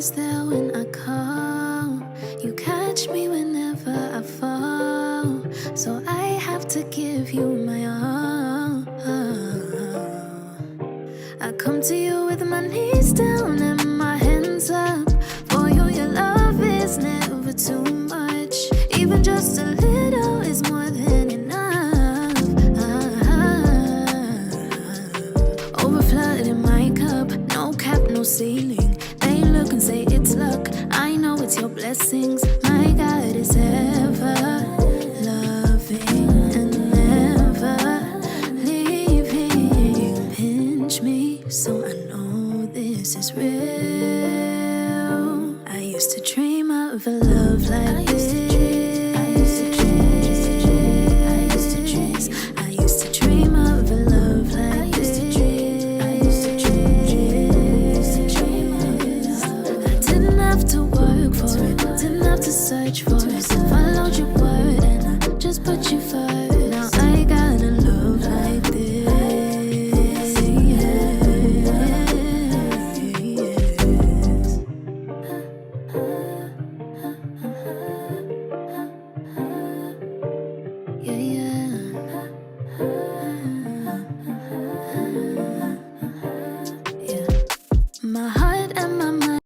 always there when I call. You catch me whenever I fall, so I have to give you my all. I come to you with my knees down and my hands up. For you, your love is never too much. Even just a little is more than enough. Overflooding my cup, no cap, no ceiling. They look and say it's luck, I know it's your blessings. My God is ever loving and never leaving. Pinch me so I know this is real. I used to dream of a love like this.